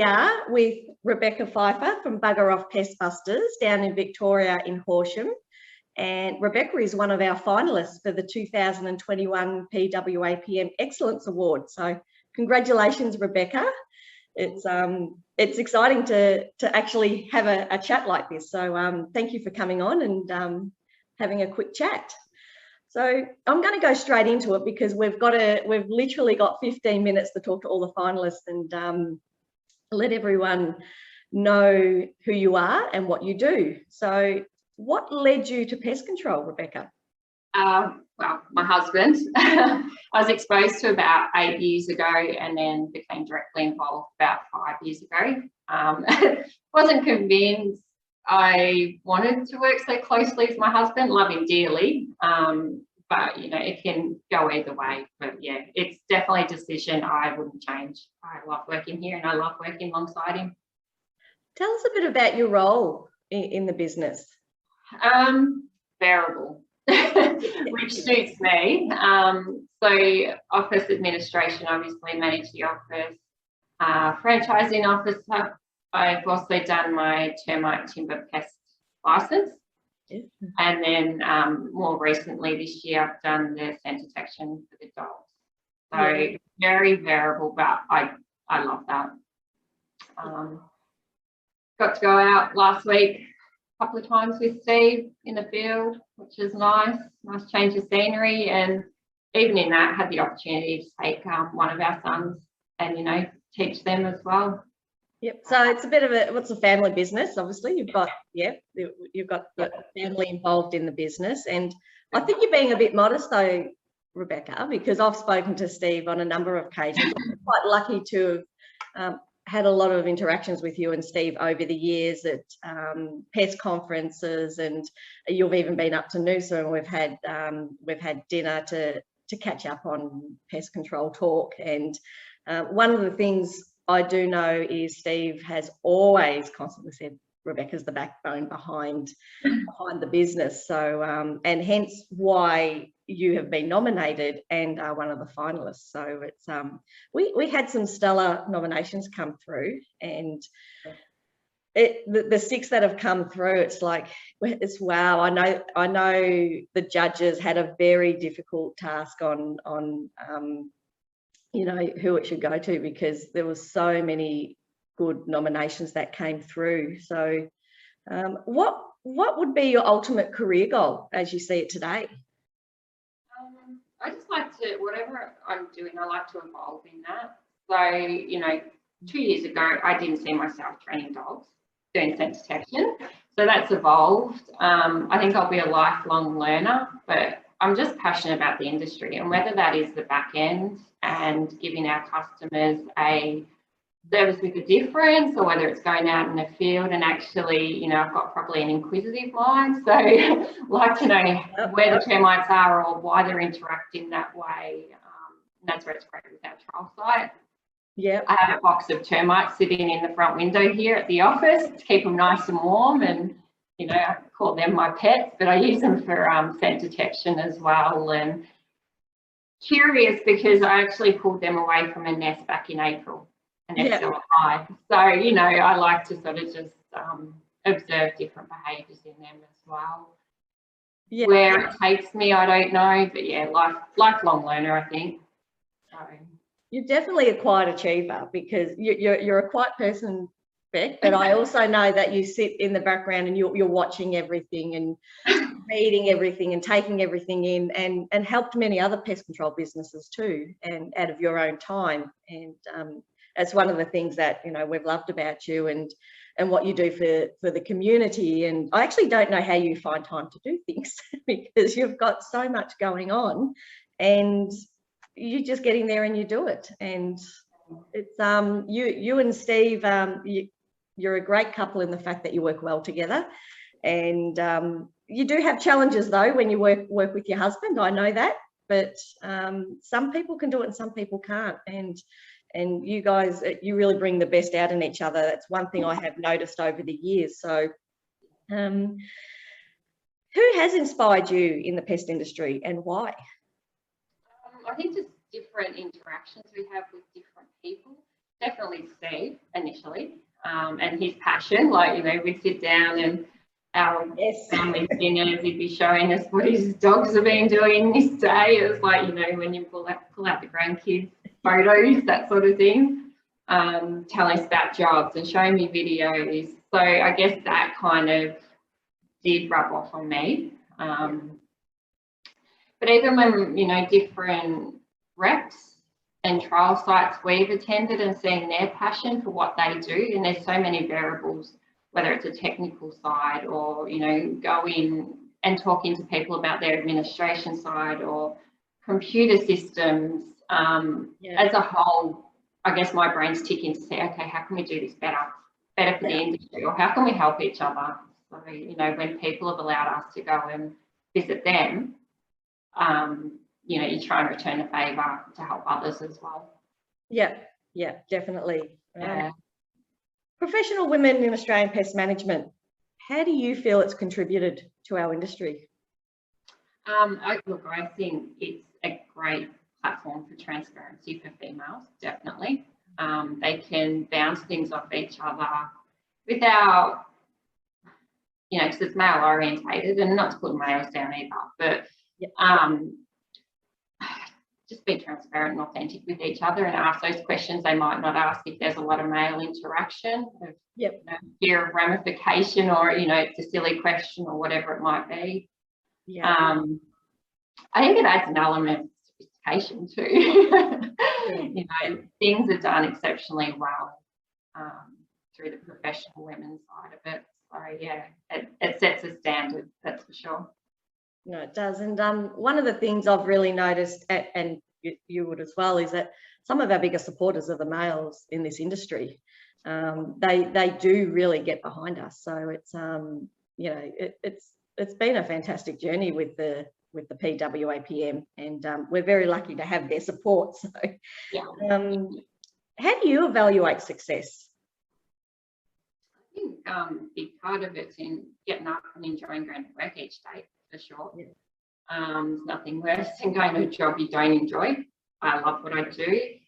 we are with Rebekah Pfieffer from BugROff Pest Busters down in Victoria in Horsham. And Rebekah is one of our finalists for the 2021 PWAPM Excellence Award. So congratulations, Rebekah. It's exciting to actually have a chat like this. So thank you for coming on and having a quick chat. So I'm going to go straight into it because we've literally got 15 minutes to talk to all the finalists and let everyone know who you are and what you do. So what led you to pest control, Rebekah? Well, my husband. I was exposed to about 8 years ago and then became directly involved about 5 years ago. Wasn't convinced I wanted to work so closely with my husband, love him dearly, but you know, it can go either way. But yeah, it's definitely a decision I wouldn't change. I love working here and I love working alongside him. Tell us a bit about your role in the business. Variable, which suits me. So office administration, obviously manage the office, franchising officer. I've also done my termite timber pest license. Yes. And then more recently this year, I've done the scent detection for the dogs. So yeah. Very variable, but I love that. Got to go out last week a couple of times with Steve in the field, which is nice change of scenery. And even in that, had the opportunity to take one of our sons and, you know, teach them as well. Yep. So it's a bit of what's a family business. Obviously, you've got the family involved in the business, and I think you're being a bit modest though, Rebekah, because I've spoken to Steve on a number of occasions. I'm quite lucky to have had a lot of interactions with you and Steve over the years at pest conferences, and you've even been up to Noosa, and we've had dinner to catch up on pest control talk. And one of the things I do know is Steve has always constantly said Rebekah's the backbone behind the business. So and hence why you have been nominated and are one of the finalists. So it's we had some stellar nominations come through, and the 6 that have come through, it's like it's wow. I know the judges had a very difficult task on you know, who it should go to, because there was so many good nominations that came through. So what would be your ultimate career goal as you see it today? I just like to, whatever I'm doing, I like to evolve in that. So, you know, 2 years ago, I didn't see myself training dogs, doing scent detection. So that's evolved. I think I'll be a lifelong learner, but I'm just passionate about the industry, and whether that is the back end and giving our customers a service with a difference, or whether it's going out in the field and actually, you know, I've got probably an inquisitive mind, so like to know where the termites are or why they're interacting that way. And that's where it's great with our trial site. Yeah, I have a box of termites sitting in the front window here at the office to keep them nice and warm, and you know, I call them my pets, but I use them for scent detection as well. And curious because I actually pulled them away from a nest back in April, and they're still alive. So, you know, I like to sort of just observe different behaviours in them as well. Yeah. Where it takes me, I don't know, but yeah, lifelong learner, I think. So. You're definitely a quiet achiever, because you're a quiet person, Beck, but I also know that you sit in the background and you're watching everything and reading everything and taking everything in, and helped many other pest control businesses too, and out of your own time. And that's one of the things that, you know, we've loved about you and what you do for the community. And I actually don't know how you find time to do things because you've got so much going on, and you just get in there and you do it. And it's you and Steve, you're a great couple in the fact that you work well together. And you do have challenges though when you work with your husband, I know that, but some people can do it and some people can't. And you guys, you really bring the best out in each other. That's one thing I have noticed over the years. So who has inspired you in the pest industry and why? I think just different interactions we have with different people. definitely Steve initially, and his passion. Like, you know, we'd sit down and our family dinners, he'd be showing us what his dogs have been doing this day. It was like, you know, when you pull out the grandkids photos, that sort of thing, telling us about jobs and showing me videos. So I guess that kind of did rub off on me. But even when, you know, different reps and trial sites we've attended and seen their passion for what they do, and there's so many variables, whether it's a technical side or, you know, going and talking to people about their administration side or computer systems. As a whole, I guess my brain's ticking to say, okay, how can we do this better for the industry, or how can we help each other? So, you know, when people have allowed us to go and visit them, you know, you try and return a favour to help others as well. Yeah, definitely. Professional women in Australian pest management, how do you feel it's contributed to our industry? Look, I think it's a great platform for transparency for females, definitely. They can bounce things off each other without, you know, because it's male orientated, and not to put males down either, but just be transparent and authentic with each other and ask those questions they might not ask if there's a lot of male interaction, you know, fear of ramification, or, you know, it's a silly question or whatever it might be. I think it adds an element of sophistication too. You know, things are done exceptionally well through the professional women's side of it. So yeah, it sets a standard, that's for sure. No, it does. And one of the things I've really noticed, and you would as well, is that some of our biggest supporters are the males in this industry. They do really get behind us. So it's you know, it's been a fantastic journey with the PWAPM, and we're very lucky to have their support. So how do you evaluate success? I think a big part of it's in getting up and enjoying going to work each day, for sure. There's nothing worse than going to a job you don't enjoy. I love what I do.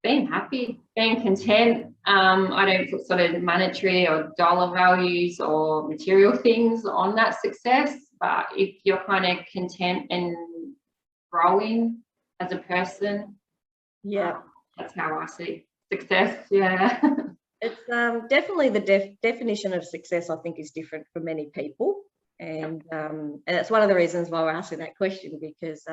Being happy, being content. I don't put sort of monetary or dollar values or material things on that success, but if you're kind of content and growing as a person, that's how I see success. It's definitely the definition of success, I think, is different for many people. And it's one of the reasons why we're asking that question, because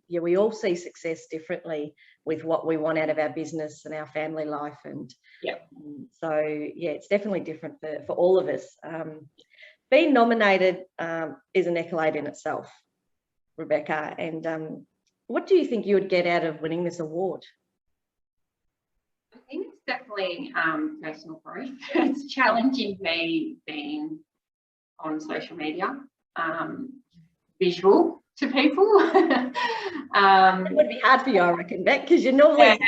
we all see success differently with what we want out of our business and our family life, and so it's definitely different for all of us. Being nominated is an accolade in itself, Rebekah, and what do you think you would get out of winning this award? I think it's definitely personal growth. It's challenging me being on social media, visual to people. It would be hard for you, I reckon, Beck, because you're normally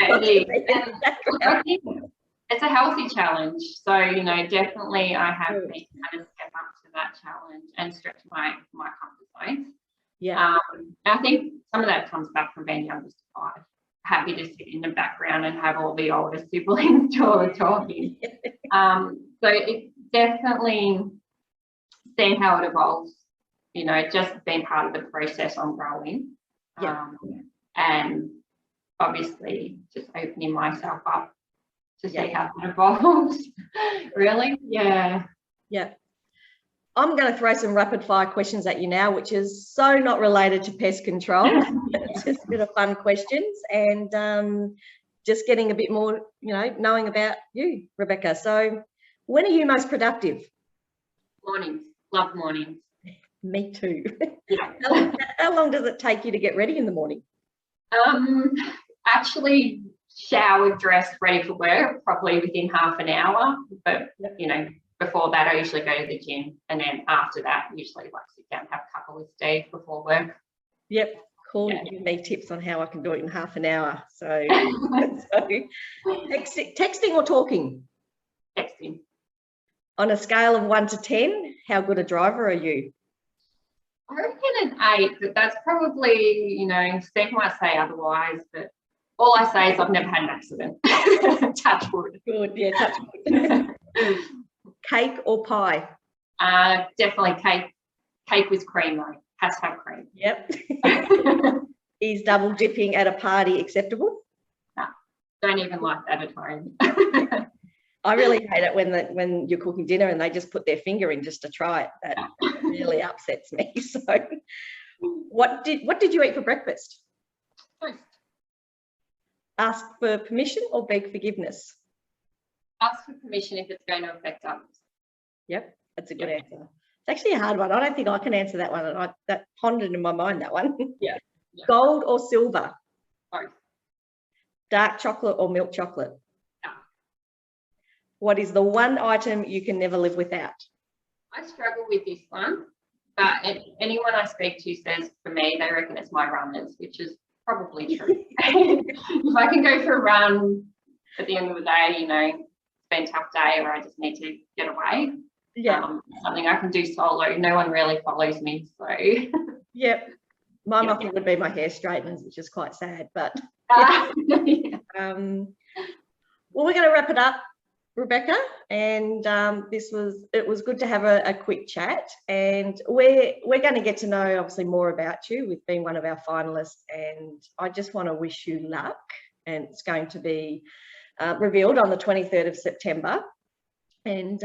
it's a healthy challenge. So, you know, definitely I have been kind of step up to that challenge and stretch my comfort zones. I think some of that comes back from being youngest to 5. Happy to sit in the background and have all the older siblings talking. So it's definitely seeing how it evolves, you know, just being part of the process on growing. And obviously just opening myself up to see how it evolves. Really? I'm going to throw some rapid fire questions at you now, which is so not related to pest control. It's just a bit of fun questions, and just getting a bit more, you know, knowing about you, Rebekah. So when are you most productive? Mornings. Love mornings. Me too. How long does it take you to get ready in the morning? Actually, showered, dressed, ready for work, probably within half an hour. But, you know, before that, I usually go to the gym. And then after that, usually like sit down and have a couple with Steve before work. Cool. You give me tips on how I can do it in half an hour. So, texting or talking? Texting. On a scale of 1 to 10, how good a driver are you? I reckon an 8, but that's probably, you know, Steve might say otherwise, but All I say is I've never had an accident. Touch wood. Good, yeah, touch wood. Cake or pie? Definitely cake. Cake with cream though. Has to have cream. Yep. Is double dipping at a party acceptable? No, don't even like that at home. I really hate it when you're cooking dinner and they just put their finger in just to try it. That really upsets me. So, what did you eat for breakfast? Toast. Ask for permission or beg forgiveness? Ask for permission if it's going to affect others. Yep, that's a good answer. It's actually a hard one. I don't think I can answer that one. And that pondered in my mind, that one. Yeah. Gold or silver? Both. Dark chocolate or milk chocolate? No. What is the one item you can never live without? I struggle with this one, but anyone I speak to says for me, they reckon it's my runners, which is probably true. If I can go for a run at the end of the day, you know, it's been a tough day or I just need to get away. Yeah. Something I can do solo. No one really follows me, so. Yep. My muffin would be my hair straighteners, which is quite sad, but Yeah. well, we're going to wrap it up, Rebekah, and it was good to have a quick chat, and we're going to get to know obviously more about you with being one of our finalists, and I just want to wish you luck, and it's going to be revealed on the 23rd of September, and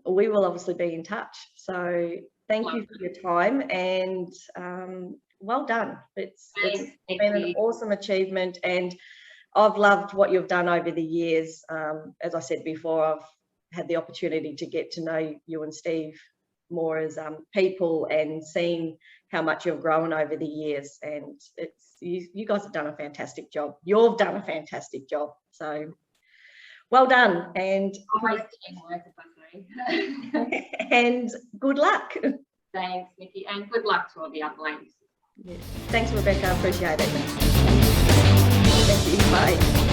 we will obviously be in touch. So thank you for your time, and well done. It's been an awesome achievement, and I've loved what you've done over the years. As I said before, I've had the opportunity to get to know you and Steve more as people and seeing how much you've grown over the years. And you guys have done a fantastic job. You've done a fantastic job. So well done. And and good luck. Thanks, Nicky, and good luck to all the other ladies. Yes. Thanks, Rebekah. Appreciate it. Thank you. Bye.